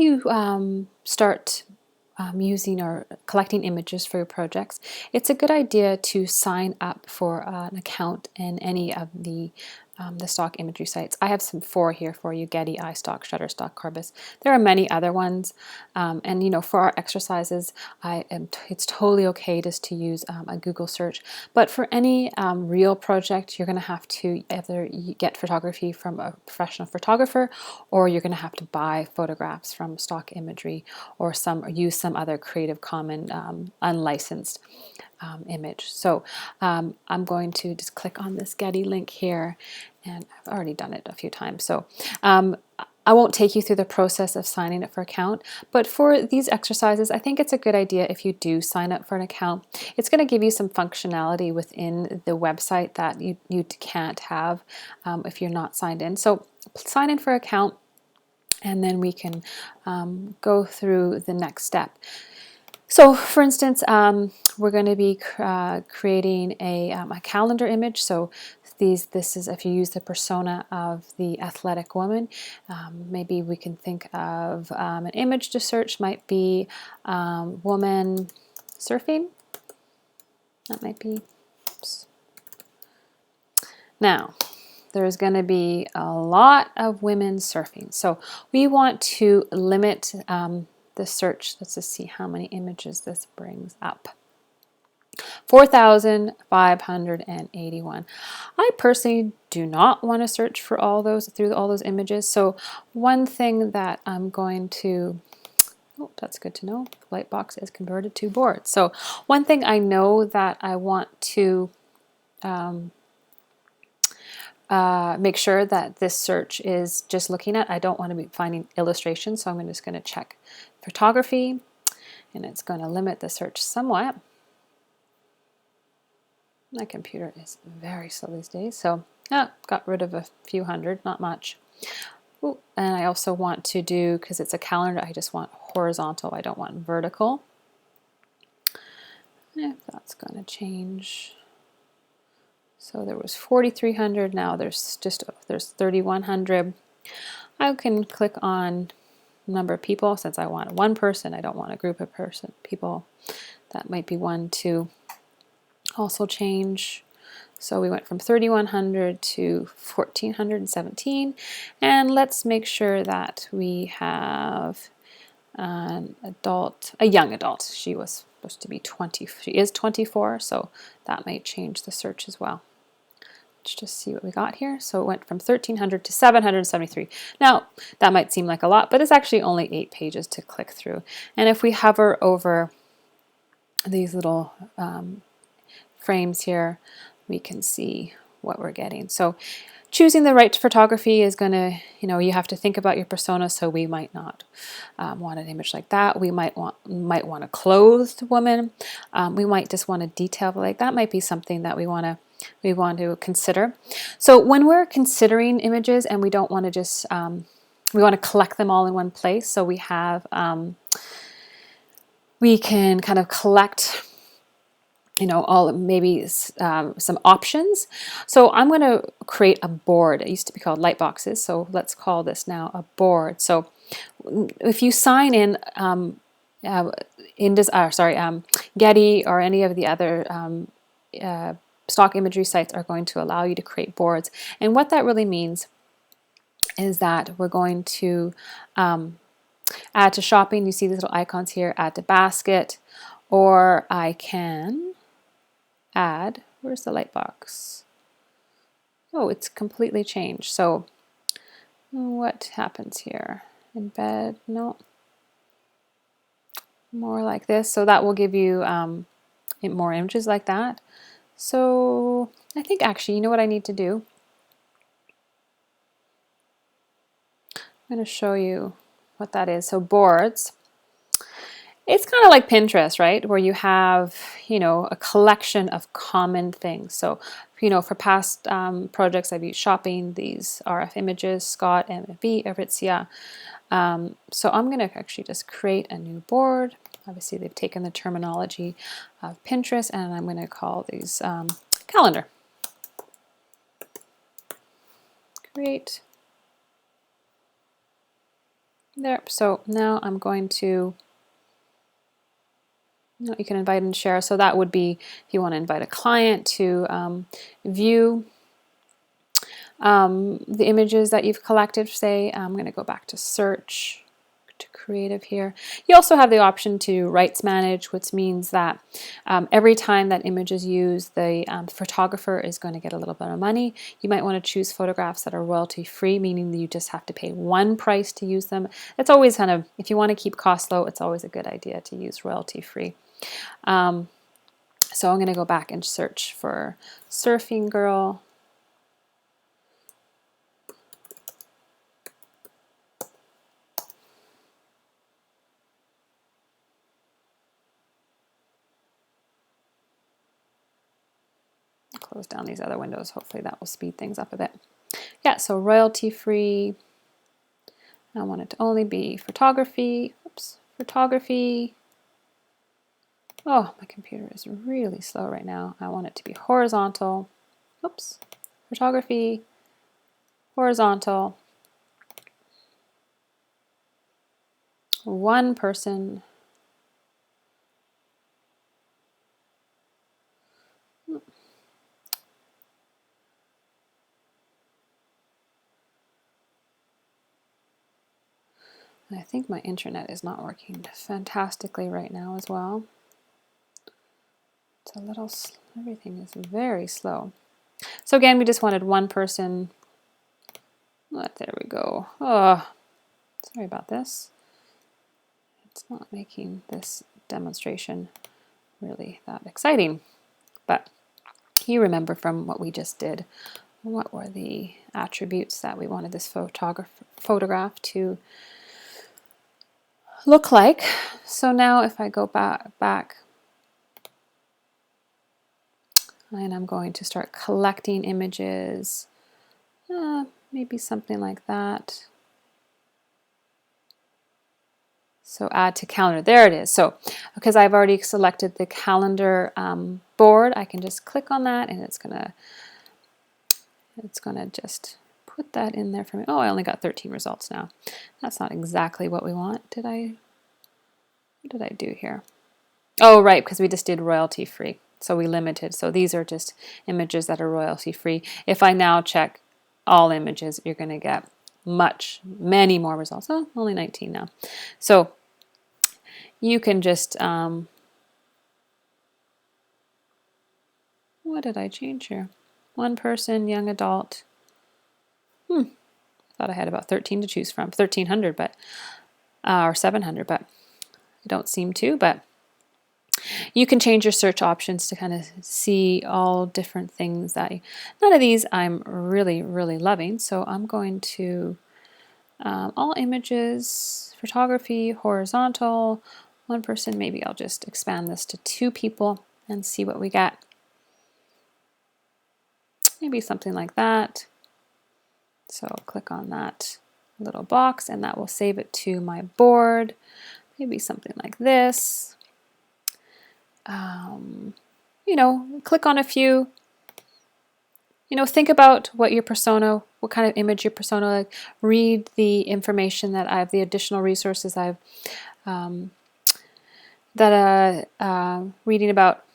you start using or collecting images for your projects, it's a good idea to sign up for an account in any of the stock imagery sites. I have some 4 here for you: Getty, iStock, Shutterstock, Corbis. There are many other ones, and for our exercises, it's totally okay just to use a Google search. But for any real project, you're going to have to either get photography from a professional photographer, or you're going to have to buy photographs from stock imagery, or use some other Creative Commons unlicensed image. So I'm going to just click on this Getty link here, and I've already done it a few times. So I won't take you through the process of signing up for an account, but for these exercises, I think it's a good idea if you do sign up for an account. It's going to give you some functionality within the website that you can't have if you're not signed in. So sign in for an account, and then we can go through the next step. So for instance, we're going to be creating a calendar image. So this is if you use the persona of the athletic woman. Maybe we can think of an image to search might be woman surfing. That might be. Oops. Now, there's going to be a lot of women surfing. So we want to limit the search. Let's just see how many images this brings up. 4,581. I personally do not want to search for through all those images. So one thing that I'm going to, oh, that's good to know. Lightbox is converted to board. So one thing I know that I want to make sure that this search is just looking at. I don't want to be finding illustrations, so I'm just going to check photography, and it's going to limit the search somewhat. My computer is very slow these days, so got rid of a few hundred, not much. Ooh, and I also want to do, because it's a calendar, I just want horizontal, I don't want vertical. If that's going to change. So there was 4,300, now there's 3,100. I can click on number of people, since I want one person, I don't want a group of people. That might be one to also change. So we went from 3,100 to 1,417, and let's make sure that we have an adult, a young adult. She was supposed to be 20, she is 24, so that might change the search as well. Let's just see what we got here. So it went from 1,300 to 773. Now, that might seem like a lot, but it's actually only 8 pages to click through. And if we hover over these little frames here, we can see what we're getting. So choosing the right photography is going to, you have to think about your persona. So we might not want an image like that. We might want a clothed woman. We might just want a detail, like that might be something that we want to consider. So when we're considering images, and we don't want to just we want to collect them all in one place. So we have we can kind of collect all maybe some options. So I'm going to create a board. It used to be called Lightboxes, so let's call this now a board. So if you sign in Getty or any of the other stock imagery sites are going to allow you to create boards. And what that really means is that we're going to add to shopping. You see these little icons here, add to basket, or I can add, where's the Lightbox? Oh, it's completely changed. So what happens here? Embed, no. More like this. So that will give you more images like that. So I think actually, you know what I need to do? I'm going to show you what that is. So boards. It's kind of like Pinterest, right? Where you have, a collection of common things. So, for past projects, I've used shopping, these RF images, Scott, MFB, Aritzia. So I'm going to actually just create a new board. Obviously, they've taken the terminology of Pinterest, and I'm going to call these calendar. Create. There. So now I'm going to, you can invite and share. So that would be if you want to invite a client to view the images that you've collected. Say, I'm going to go back to search, to creative here. You also have the option to rights manage, which means that every time that image is used, the photographer is going to get a little bit of money. You might want to choose photographs that are royalty free, meaning that you just have to pay one price to use them. It's always kind of, if you want to keep costs low, it's always a good idea to use royalty free. So I'm going to go back and search for Surfing Girl. Close down these other windows. Hopefully that will speed things up a bit. Yeah, so royalty free. I want it to only be photography. Oops, photography. Oh, my computer is really slow right now. I want it to be horizontal. Oops, photography, horizontal. One person. I think my internet is not working fantastically right now as well. It's a little, everything is very slow. So again, we just wanted one person. There we go. Oh, sorry about this. It's not making this demonstration really that exciting. But you remember from what we just did, what were the attributes that we wanted this photograph to look like. So now if I go back and I'm going to start collecting images, maybe something like that. So add to calendar, there it is. So because I've already selected the calendar board, I can just click on that and it's gonna just put that in there for me. Oh, I only got 13 results now. That's not exactly what we want. What did I do here? Oh, right, because we just did royalty free. So we limited. So these are just images that are royalty free. If I now check all images, you're going to get many more results. Oh, only 19 now. So you can just, what did I change here? One person, young adult. I thought I had about 13 to choose from, 1,300, but or 700, but I don't seem to. But you can change your search options to kind of see all different things that none of these I'm really, really loving. So I'm going to all images, photography, horizontal, one person. Maybe I'll just expand this to 2 people and see what we get. Maybe something like that. So I'll click on that little box and that will save it to my board. Maybe something like this. You know, click on a few. You know, think about what your persona, what kind of image your persona like. Read the information that I have, the additional resources I've reading about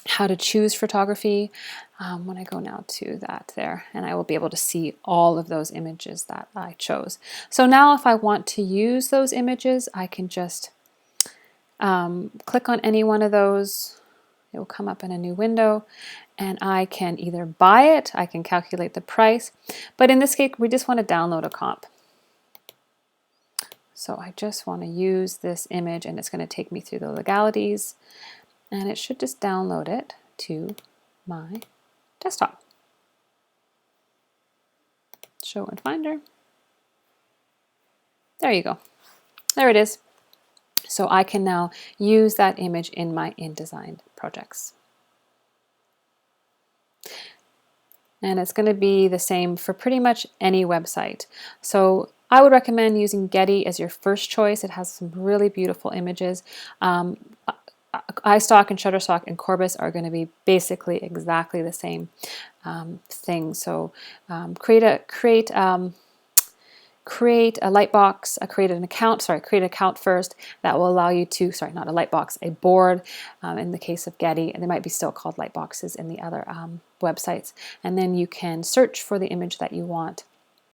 how to choose photography. When I go now to that there, and I will be able to see all of those images that I chose. So now if I want to use those images, I can just click on any one of those. It will come up in a new window and I can either buy it, I can calculate the price, but in this case we just want to download a comp. So I just want to use this image and it's going to take me through the legalities and it should just download it to my desktop. Show in Finder. There you go. There it is. So I can now use that image in my InDesign projects. And it's going to be the same for pretty much any website. So I would recommend using Getty as your first choice. It has some really beautiful images. iStock and Shutterstock and Corbis are going to be basically exactly the same thing. So create create a Lightbox, create an account first that will allow you to, sorry, not a Lightbox, a board in the case of Getty, and they might be still called Lightboxes in the other websites. And then you can search for the image that you want.